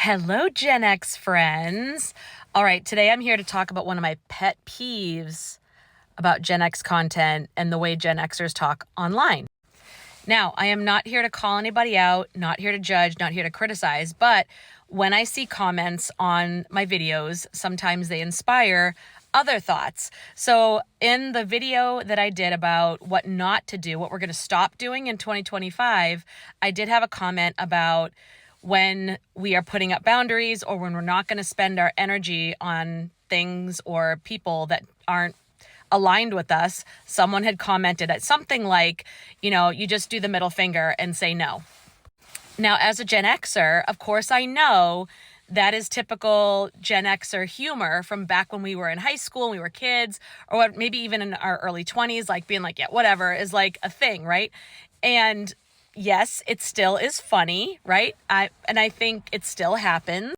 Hello, Gen X friends. All right, today I'm here to talk about one of my pet peeves about Gen X content and the way Gen Xers talk online. Now, I am not here to call anybody out, not here to judge, not here to criticize, but when I see comments on my videos, sometimes they inspire other thoughts. So in the video that I did about what not to do, what we're going to stop doing in 2025, I did have a comment about when we are putting up boundaries or when we're not going to spend our energy on things or people that aren't aligned with us. Someone had commented at something like, you just do the middle finger and say no. Now, as a Gen Xer, of course, I know that is typical Gen Xer humor from back when we were in high school, we were kids, or maybe even in our early 20s, like being like, yeah, whatever is like a thing, right? And yes, it still is funny, right? I think it still happens,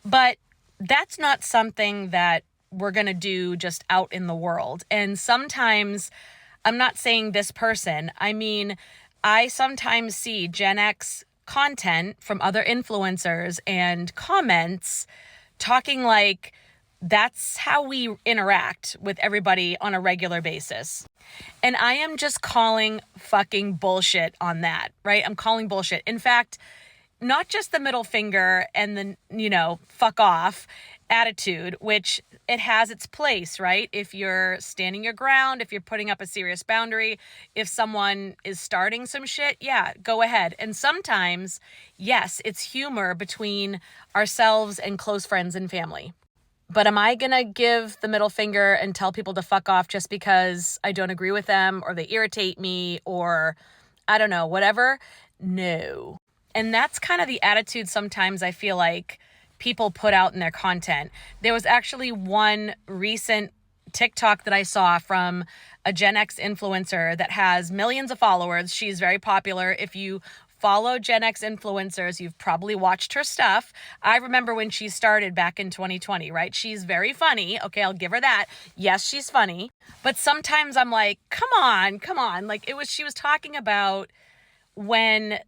but that's not something that we're going to do just out in the world. And sometimes, I'm not saying this person, I mean, I sometimes see Gen X content from other influencers and comments talking like that's how we interact with everybody on a regular basis. And I am just calling fucking bullshit on that, right? I'm calling bullshit. In fact, not just the middle finger and the, fuck off attitude, which it has its place, right? If you're standing your ground, if you're putting up a serious boundary, if someone is starting some shit, yeah, go ahead. And sometimes, yes, it's humor between ourselves and close friends and family. But am I going to give the middle finger and tell people to fuck off just because I don't agree with them or they irritate me or I don't know, whatever? No. And that's kind of the attitude sometimes I feel like people put out in their content. There was actually one recent TikTok that I saw from a Gen X influencer that has millions of followers. She's very popular. If you follow Gen X influencers, you've probably watched her stuff. I remember when she started back in 2020, right? She's very funny. Okay, I'll give her that. Yes, she's funny. But sometimes I'm like, come on. Like she was talking about when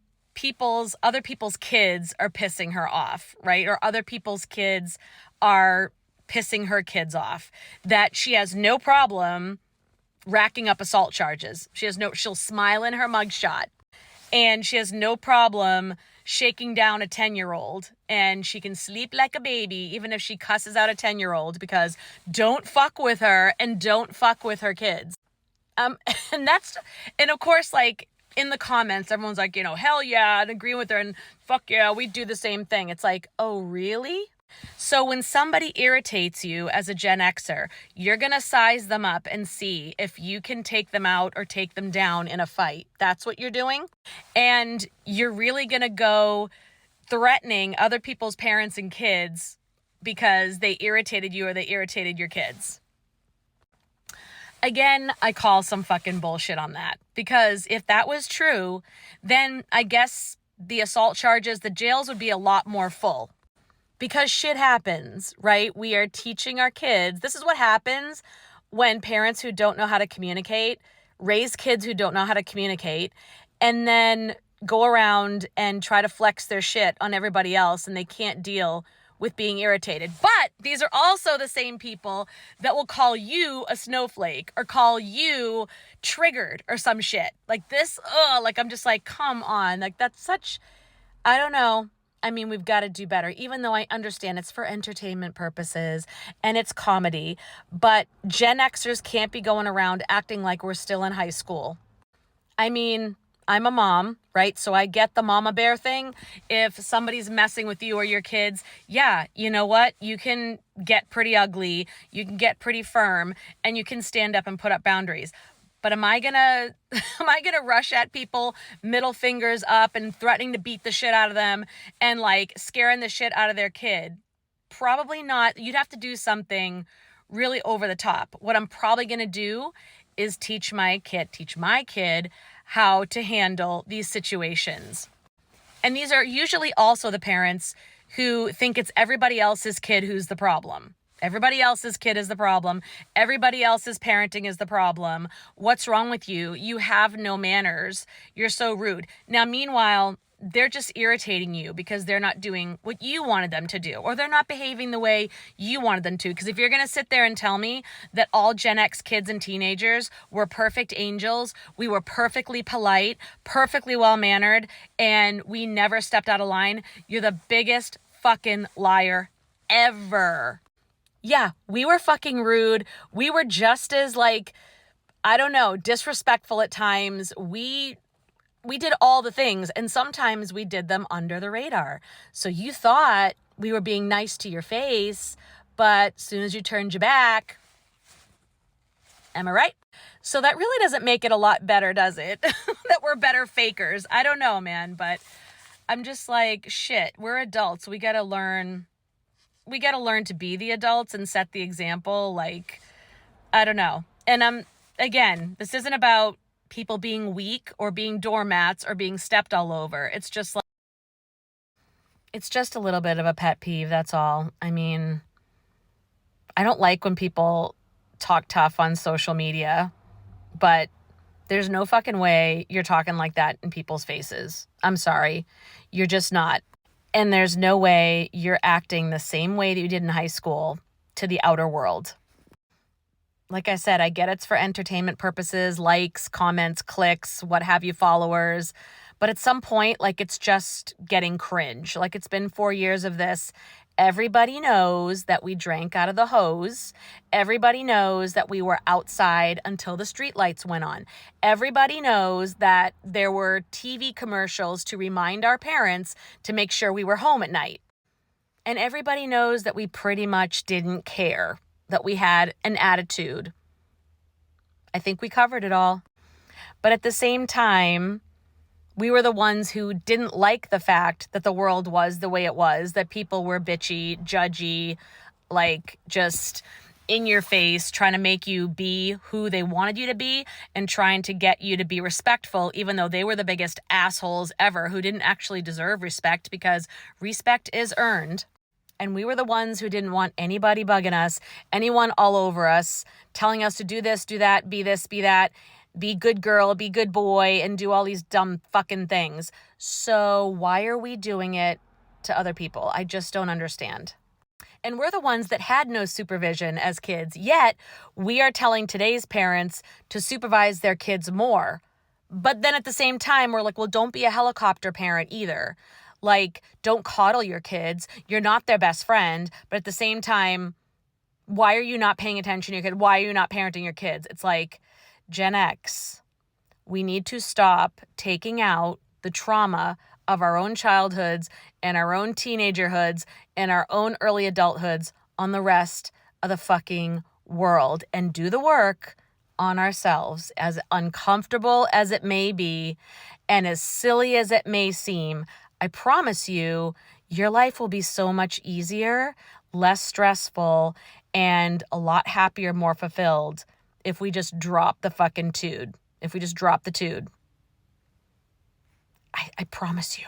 other people's kids are pissing her off, right? Or other people's kids are pissing her kids off, that she has no problem racking up assault charges. She'll smile in her mugshot and she has no problem shaking down a 10-year-old and she can sleep like a baby, even if she cusses out a 10-year-old, because don't fuck with her and don't fuck with her kids. And of course, like, in the comments, everyone's like, hell yeah, and agree with her, and fuck yeah, we do the same thing. It's like, oh, really? So when somebody irritates you as a Gen Xer, you're going to size them up and see if you can take them out or take them down in a fight. That's what you're doing. And you're really going to go threatening other people's parents and kids because they irritated you or they irritated your kids. Again, I call some fucking bullshit on that, because if that was true, then I guess the assault charges, the jails would be a lot more full, because shit happens, right? We are teaching our kids. This is what happens when parents who don't know how to communicate raise kids who don't know how to communicate and then go around and try to flex their shit on everybody else, and they can't deal with being irritated. But these are also the same people that will call you a snowflake or call you triggered or some shit. Like this, I'm just like, come on. Like that's such, I don't know. I mean, we've got to do better, even though I understand it's for entertainment purposes and it's comedy. But Gen Xers can't be going around acting like we're still in high school. I mean, I'm a mom, right? So I get the mama bear thing. If somebody's messing with you or your kids, yeah, you know what? You can get pretty ugly, you can get pretty firm, and you can stand up and put up boundaries. But am I gonna rush at people, middle fingers up and threatening to beat the shit out of them and like scaring the shit out of their kid? Probably not. You'd have to do something really over the top. What I'm probably gonna do is teach my kid how to handle these situations. And these are usually also the parents who think it's everybody else's kid who's the problem. Everybody else's kid is the problem. Everybody else's parenting is the problem. What's wrong with you? You have no manners. You're so rude. Now, meanwhile, they're just irritating you because they're not doing what you wanted them to do, or they're not behaving the way you wanted them to. Because if you're going to sit there and tell me that all Gen X kids and teenagers were perfect angels, we were perfectly polite, perfectly well-mannered, and we never stepped out of line, you're the biggest fucking liar ever. Yeah, we were fucking rude. We were just as, like, I don't know, disrespectful at times. We did all the things, and sometimes we did them under the radar. So you thought we were being nice to your face, but as soon as you turned your back, am I right? So that really doesn't make it a lot better, does it? That we're better fakers. I don't know, man, but I'm just like, shit, we're adults. We got to learn to be the adults and set the example. Like, I don't know. And again, this isn't about people being weak or being doormats or being stepped all over. It's just a little bit of a pet peeve, that's all. I mean, I don't like when people talk tough on social media, but there's no fucking way you're talking like that in people's faces. I'm sorry. You're just not. And there's no way you're acting the same way that you did in high school to the outer world. Like I said, I get it's for entertainment purposes, likes, comments, clicks, what have you, followers. But at some point, like, it's just getting cringe. Like, it's been 4 years of this. Everybody knows that we drank out of the hose. Everybody knows that we were outside until the streetlights went on. Everybody knows that there were TV commercials to remind our parents to make sure we were home at night. And everybody knows that we pretty much didn't care, that we had an attitude. I think we covered it all. But at the same time, we were the ones who didn't like the fact that the world was the way it was, that people were bitchy, judgy, like just in your face, trying to make you be who they wanted you to be and trying to get you to be respectful, even though they were the biggest assholes ever who didn't actually deserve respect, because respect is earned. And we were the ones who didn't want anybody bugging us, anyone all over us, telling us to do this, do that, be this, be that, be good girl, be good boy, and do all these dumb fucking things. So why are we doing it to other people? I just don't understand. And we're the ones that had no supervision as kids, yet we are telling today's parents to supervise their kids more. But then at the same time, we're like, well, don't be a helicopter parent either. Like, don't coddle your kids. You're not their best friend. But at the same time, why are you not paying attention to your kid? Why are you not parenting your kids? It's like, Gen X, we need to stop taking out the trauma of our own childhoods and our own teenagerhoods and our own early adulthoods on the rest of the fucking world and do the work on ourselves, as uncomfortable as it may be and as silly as it may seem. I promise you, your life will be so much easier, less stressful, and a lot happier, more fulfilled if we just drop the fucking tude. If we just drop the tude. I promise you.